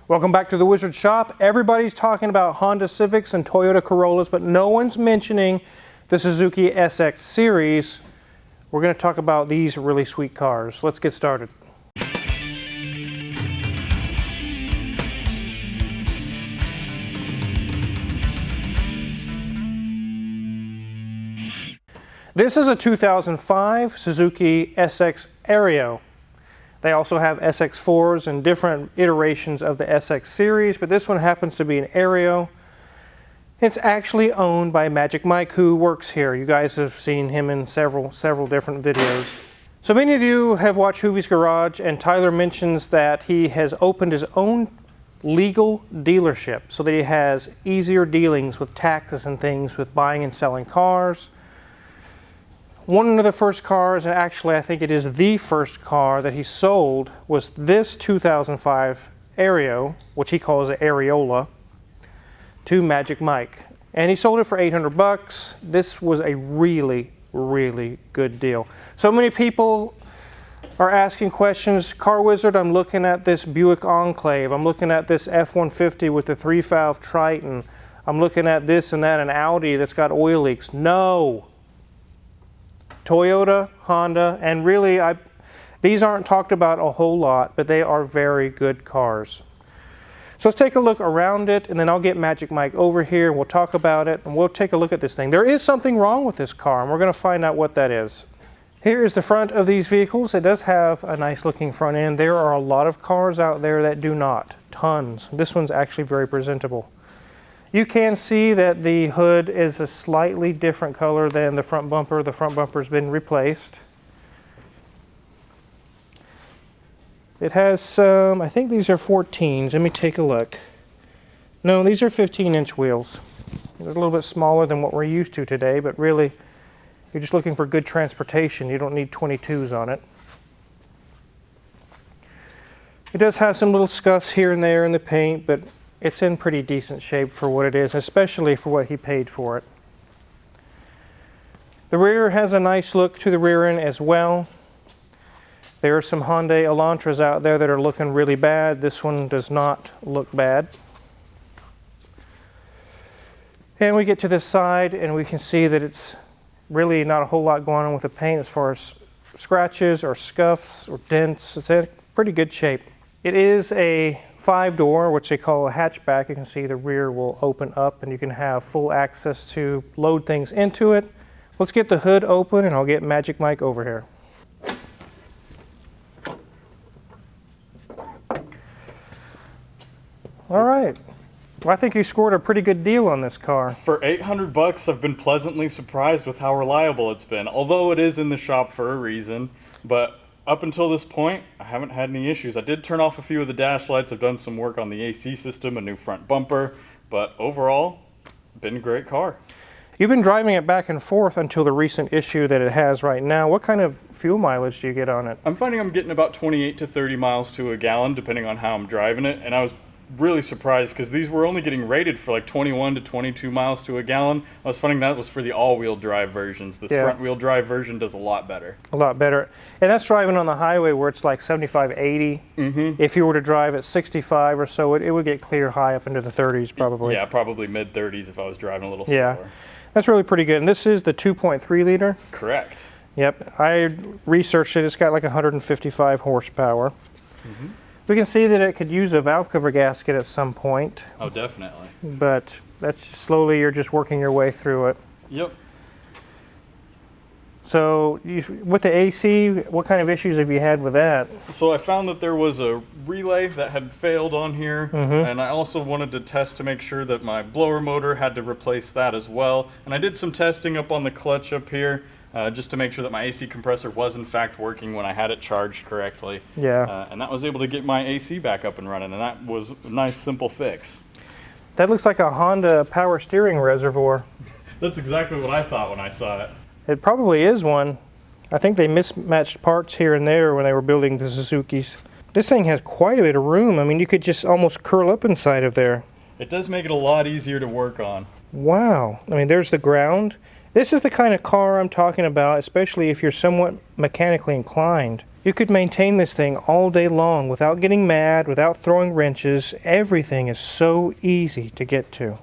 Welcome back to the Wizard Shop. Everybody's talking about Honda Civics and Toyota Corollas, but no one's mentioning the Suzuki SX series. We're going to talk about these really sweet cars. Let's get started. This is a 2005 Suzuki SX Aerio. They also have SX4s and different iterations of the SX series, but this one happens to be an Aerio. It's actually owned by Magic Mike, who works here. You guys have seen him in several different videos. So many of you have watched Hoovie's Garage, and Tyler mentions that he has opened his own legal dealership so that he has easier dealings with taxes and things with buying and selling cars. One of the first cars, and actually I think it is the first car that he sold, was this 2005 Aerio, which he calls an Areola, to Magic Mike. And he sold it for 800 bucks. This was a really good deal. So many people are asking questions. Car Wizard, I'm looking at this Buick Enclave. I'm looking at this F-150 with the 3-valve Triton. I'm looking at this and that, an Audi that's got oil leaks. No. Toyota, Honda, and really these aren't talked about a whole lot, but they are very good cars. So let's take a look around it, and then I'll get Magic Mike over here, and we'll talk about it, and we'll take a look at this thing. There is something wrong with this car, and we're going to find out what that is. Here is the front of these vehicles. It does have a nice looking front end. There are a lot of cars out there that do not. Tons. This one's actually very presentable. You can see that the hood is a slightly different color than the front bumper. The front bumper's been replaced. It has some, I think these are 14s. Let me take a look. No, these are 15-inch wheels. They're a little bit smaller than what we're used to today, but really, you're just looking for good transportation. You don't need 22s on it. It does have some little scuffs here and there in the paint, but it's in pretty decent shape for what it is, especially for what he paid for it. The rear has a nice look to the rear end as well. There are some Hyundai Elantras out there that are looking really bad. This one does not look bad. And we get to this side and we can see that it's really not a whole lot going on with the paint as far as scratches or scuffs or dents. It's in pretty good shape. It is a 5-door, which they call a hatchback. You can see the rear will open up and you can have full access to load things into it. Let's get the hood open and I'll get Magic Mike over here. All right. Well, I think you scored a pretty good deal on this car. For 800 bucks, I've been pleasantly surprised with how reliable it's been, although it is in the shop for a reason. But up until this point, I haven't had any issues. I did turn off a few of the dash lights. I've done some work on the AC system, a new front bumper, but overall, been a great car. You've been driving it back and forth until the recent issue that it has right now. What kind of fuel mileage do you get on it? I'm finding I'm getting about 28 to 30 miles to a gallon, depending on how I'm driving it, and I was really surprised because these were only getting rated for like 21 to 22 miles to a gallon. I was finding that was for the all-wheel drive versions. This front-wheel drive version does a lot better. A lot better. And that's driving on the highway where it's like 75, 80. Mm-hmm. If you were to drive at 65 or so, it would get clear high up into the 30s probably. Yeah, probably mid-30s if I was driving a little slower. Yeah, that's really pretty good. And this is the 2.3 liter? Correct. Yep, I researched it. It's got like 155 horsepower. Mm-hmm. We can see that it could use a valve cover gasket at some point. Oh, definitely. But that's slowly, you're just working your way through it. Yep. So with the AC, what kind of issues have you had with that? So I found that there was a relay that had failed on here, and I also wanted to test to make sure that my blower motor had to replace that as well. And I did some testing up on the clutch up here. Just to make sure that my AC compressor was in fact working when I had it charged correctly. Yeah. And that was able to get my AC back up and running, and that was a nice simple fix. That looks like a Honda power steering reservoir. That's exactly what I thought when I saw it. It probably is one. I think they mismatched parts here and there when they were building the Suzukis. This thing has quite a bit of room. I mean, you could just almost curl up inside of there. It does make it a lot easier to work on. Wow. I mean, there's the ground. This is the kind of car I'm talking about, especially if you're somewhat mechanically inclined. You could maintain this thing all day long without getting mad, without throwing wrenches. Everything is so easy to get to.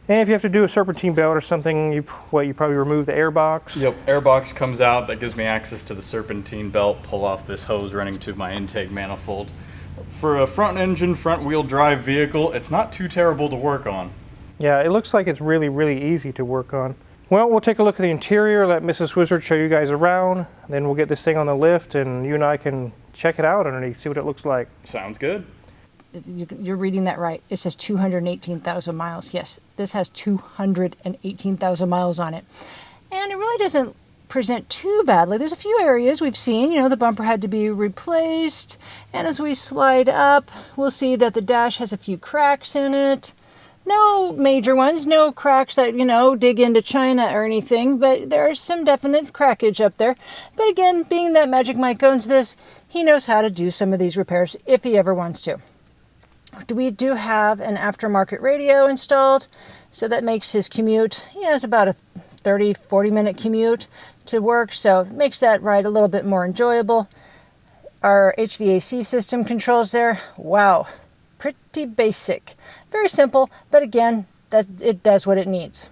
And if you have to do a serpentine belt or something, you probably remove the air box. Yep, air box comes out. That gives me access to the serpentine belt. Pull off this hose running to my intake manifold. For a front engine, front wheel drive vehicle, it's not too terrible to work on. Yeah, it looks like it's really, really easy to work on. Well, we'll take a look at the interior, let Mrs. Wizard show you guys around, then we'll get this thing on the lift and you and I can check it out underneath, see what it looks like. Sounds good. You're reading that right. It says 218,000 miles. Yes, this has 218,000 miles on it. And it really doesn't present too badly. There's a few areas we've seen, the bumper had to be replaced. And as we slide up, we'll see that the dash has a few cracks in it. No major ones, no cracks that, dig into China or anything, but there's some definite crackage up there. But again, being that Magic Mike owns this, he knows how to do some of these repairs if he ever wants to. We do have an aftermarket radio installed, so that makes his commute, it's about a 30-40 minute commute to work, so it makes that ride a little bit more enjoyable. Our HVAC system controls there. Wow. Pretty basic. Very simple, but again, it does what it needs.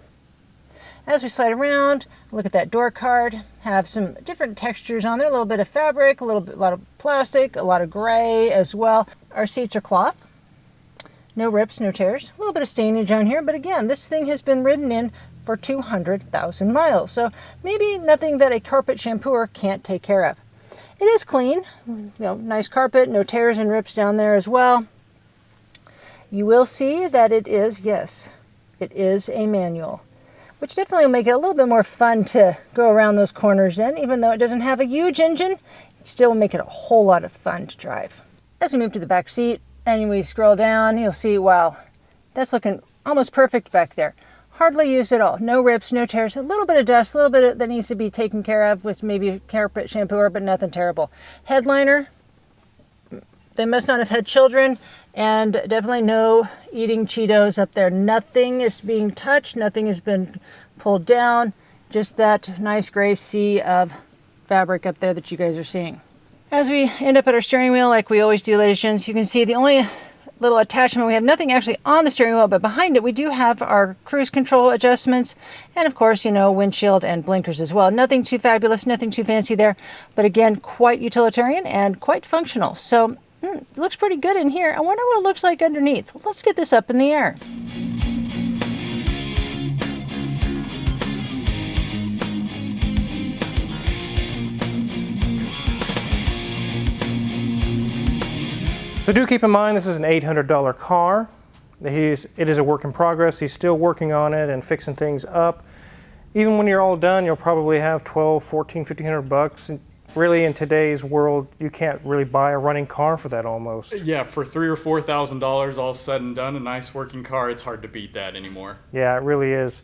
As we slide around, look at that door card, have some different textures on there, a little bit of fabric, a lot of plastic, a lot of gray as well. Our seats are cloth. No rips, no tears. A little bit of stainage on here, but again, this thing has been ridden in for 200,000 miles, so maybe nothing that a carpet shampooer can't take care of. It is clean, nice carpet, no tears and rips down there as well. You will see that it is a manual, which definitely will make it a little bit more fun to go around those corners in. Even though it doesn't have a huge engine, it still will make it a whole lot of fun to drive. As we move to the back seat and we scroll down, you'll see, wow, that's looking almost perfect back there. Hardly used at all. No rips, no tears, a little bit of dust, a little bit that needs to be taken care of with maybe a carpet shampooer, but nothing terrible. Headliner, they must not have had children, and definitely no eating Cheetos up there. Nothing is being touched, nothing has been pulled down, just that nice gray sea of fabric up there that you guys are seeing. As we end up at our steering wheel, like we always do, ladies and gents, you can see the only little attachment, we have nothing actually on the steering wheel, but behind it we do have our cruise control adjustments, and of course, windshield and blinkers as well. Nothing too fabulous, nothing too fancy there, but again, quite utilitarian and quite functional. So it looks pretty good in here. I wonder what it looks like underneath. Let's get this up in the air. So do keep in mind this is an $800 car. It is a work in progress. He's still working on it and fixing things up. Even when you're all done, you'll probably have $1,200, $1,400, $1,500. And really, in today's world, you can't really buy a running car for that almost. Yeah, for $3,000 or $4,000 all said and done, a nice working car, it's hard to beat that anymore. Yeah, it really is.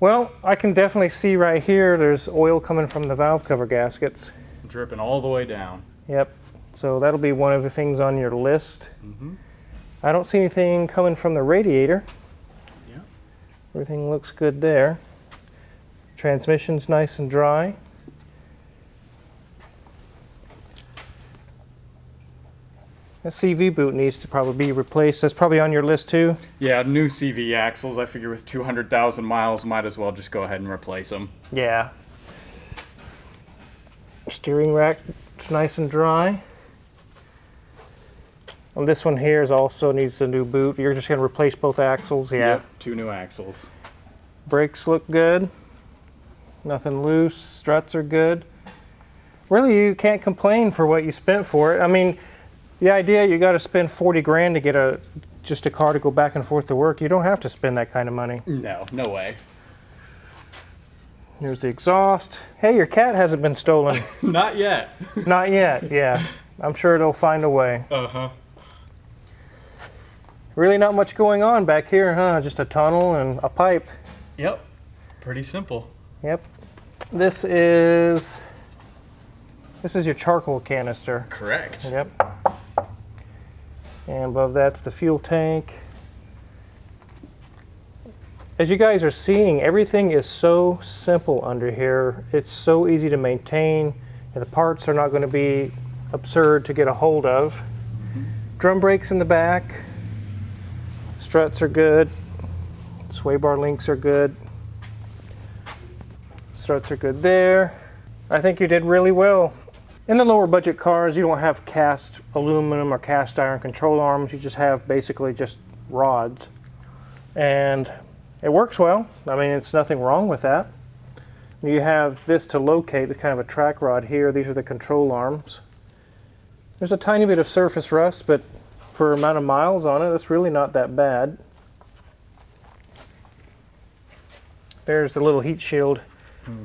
Well, I can definitely see right here there's oil coming from the valve cover gaskets. Dripping all the way down. Yep. So that'll be one of the things on your list. Mm-hmm. I don't see anything coming from the radiator. Yeah. Everything looks good there. Transmission's nice and dry. The CV boot needs to probably be replaced. That's probably on your list too? Yeah, new CV axles. I figure with 200,000 miles, might as well just go ahead and replace them. Yeah. Steering rack, it's nice and dry. And this one here is also needs a new boot. You're just going to replace both axles, yeah. Yep, 2 new axles. Brakes look good. Nothing loose. Struts are good. Really, you can't complain for what you spent for it. I mean, the idea you got to spend 40 grand to get just a car to go back and forth to work. You don't have to spend that kind of money. No, no way. Here's the exhaust. Hey, your cat hasn't been stolen. Not yet. Not yet, yeah. I'm sure it'll find a way. Uh-huh. Really not much going on back here, huh? Just a tunnel and a pipe. Yep. Pretty simple. Yep. This is your charcoal canister. Correct. Yep. And above that's the fuel tank. As you guys are seeing, everything is so simple under here. It's so easy to maintain. And the parts are not going to be absurd to get a hold of. Drum brakes in the back. Struts are good. Sway bar links are good. Struts are good there. I think you did really well. In the lower budget cars, you don't have cast aluminum or cast iron control arms. You just have basically just rods. And it works well. I mean, it's nothing wrong with that. You have this to locate, the kind of a track rod here. These are the control arms. There's a tiny bit of surface rust, but for amount of miles on it, it's really not that bad. There's the little heat shield.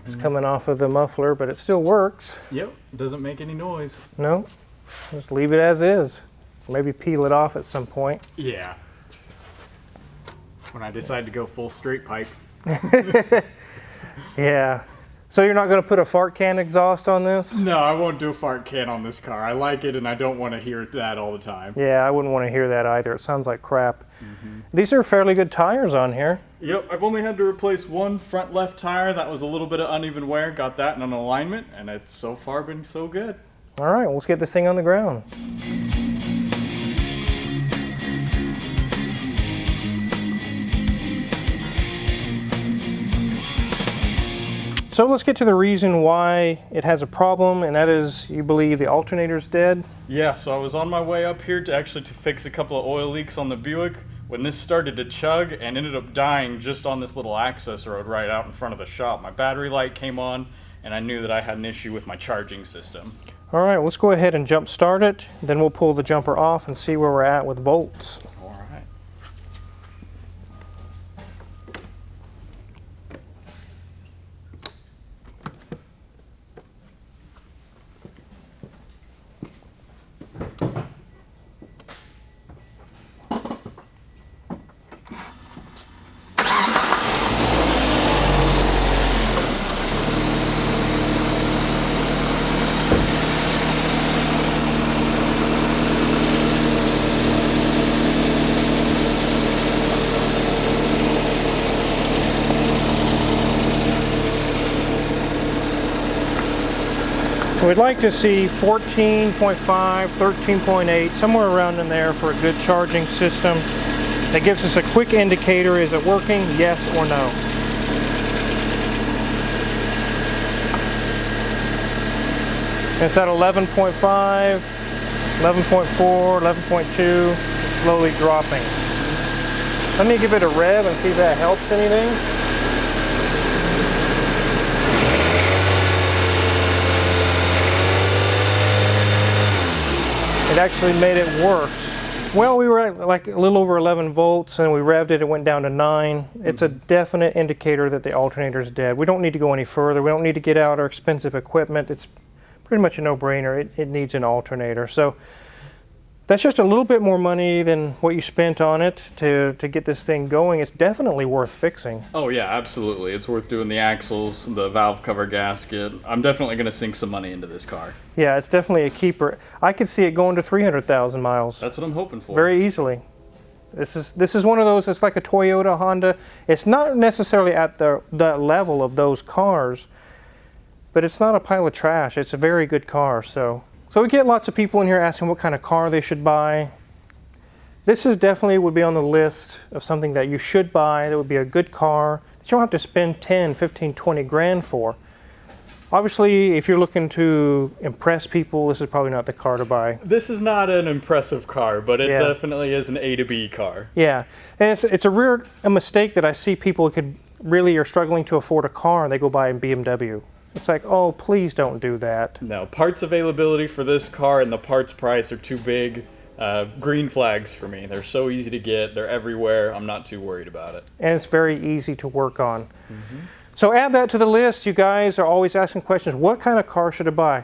It's coming off of the muffler, but it still works. Yep, doesn't make any noise. No, just leave it as is. Maybe peel it off at some point. Yeah. When I decide to go full straight pipe. Yeah. So you're not going to put a fart can exhaust on this? No, I won't do a fart can on this car. I like it and I don't want to hear that all the time. Yeah, I wouldn't want to hear that either. It sounds like crap. These are fairly good tires on here. Yep, I've only had to replace one front left tire. That was a little bit of uneven wear. Got that in an alignment, and it's so far been so good. All right, let's get this thing on the ground. So let's get to the reason why it has a problem, and that is you believe the alternator's dead? Yeah, so I was on my way up here to fix a couple of oil leaks on the Buick when this started to chug and ended up dying just on this little access road right out in front of the shop. My battery light came on, and I knew that I had an issue with my charging system. All right, let's go ahead and jump start it, then we'll pull the jumper off and see where we're at with volts. All right. So we'd like to see 14.5, 13.8, somewhere around in there for a good charging system. That gives us a quick indicator, is it working, yes or no. It's at 11.5, 11.4, 11.2, it's slowly dropping. Let me give it a rev and see if that helps anything. It actually made it worse. Well, we were at like a little over 11 volts and we revved it, it went down to 9. It's a definite indicator that the alternator is dead. We don't need to go any further. We don't need to get out our expensive equipment. It's pretty much a no-brainer. It needs an alternator. So that's just a little bit more money than what you spent on it to get this thing going. It's definitely worth fixing. Oh yeah, absolutely. It's worth doing the axles, the valve cover gasket. I'm definitely going to sink some money into this car. Yeah, it's definitely a keeper. I could see it going to 300,000 miles. That's what I'm hoping for. Very easily. This is one of those, it's like a Toyota, Honda. It's not necessarily at the level of those cars, but it's not a pile of trash. It's a very good car, so we get lots of people in here asking what kind of car they should buy. This is definitely would be on the list of something that you should buy. That would be a good car that you don't have to spend 10, 15, 20 grand for. Obviously, if you're looking to impress people, this is probably not the car to buy. This is not an impressive car, but it definitely is an A to B car. Yeah, and it's a mistake that I see people could really are struggling to afford a car and they go buy a BMW. It's like, oh, please don't do that. No, parts availability for this car and the parts price are too big. Green flags for me. They're so easy to get. They're everywhere. I'm not too worried about it. And it's very easy to work on. So add that to the list. You guys are always asking questions. What kind of car should I buy?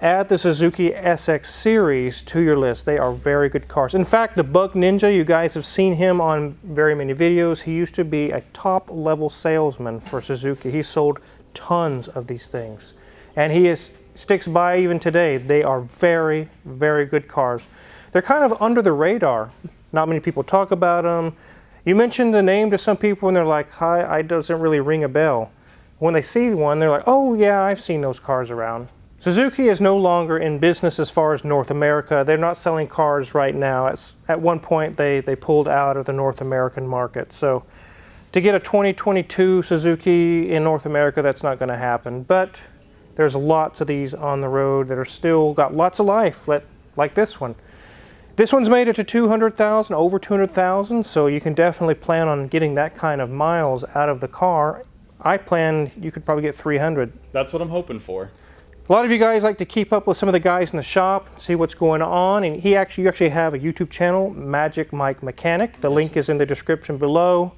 Add the Suzuki SX series to your list. They are very good cars. In fact, the Bug Ninja, you guys have seen him on very many videos. He used to be a top level salesman for Suzuki. He sold tons of these things. And he sticks by even today. They are very, very good cars. They're kind of under the radar. Not many people talk about them. You mention the name to some people and they're like, hi, it doesn't really ring a bell. When they see one, they're like, oh yeah, I've seen those cars around. Suzuki is no longer in business as far as North America. They're not selling cars right now. At one point, they pulled out of the North American market. So to get a 2022 Suzuki in North America, that's not going to happen. But there's lots of these on the road that are still got lots of life, like this one. This one's made it to 200,000, over 200,000, so you can definitely plan on getting that kind of miles out of the car. I plan you could probably get 300. That's what I'm hoping for. A lot of you guys like to keep up with some of the guys in the shop, see what's going on, and you actually have a YouTube channel, Magic Mike Mechanic. The link is in the description below.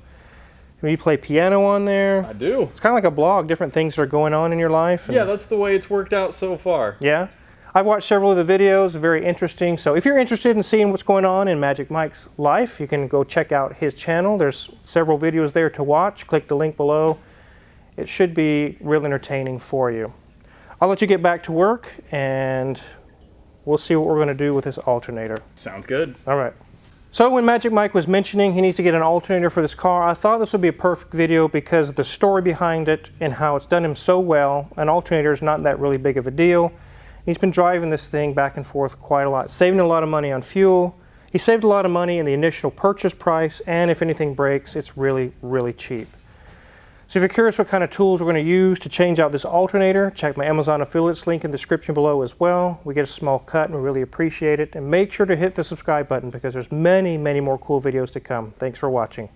You play piano on there. I do. It's kind of like a blog, different things that are going on in your life. Yeah, that's the way it's worked out so far. Yeah. I've watched several of the videos, very interesting. So if you're interested in seeing what's going on in Magic Mike's life, you can go check out his channel. There's several videos there to watch. Click the link below. It should be real entertaining for you. I'll let you get back to work, and we'll see what we're going to do with this alternator. Sounds good. All right. So when Magic Mike was mentioning he needs to get an alternator for this car, I thought this would be a perfect video because of the story behind it and how it's done him so well. An alternator is not that really big of a deal. He's been driving this thing back and forth quite a lot, saving a lot of money on fuel. He saved a lot of money in the initial purchase price, and if anything breaks, it's really, really cheap. So if you're curious what kind of tools we're going to use to change out this alternator, check my Amazon affiliates link in the description below as well. We get a small cut and we really appreciate it. And make sure to hit the subscribe button because there's many, many more cool videos to come. Thanks for watching.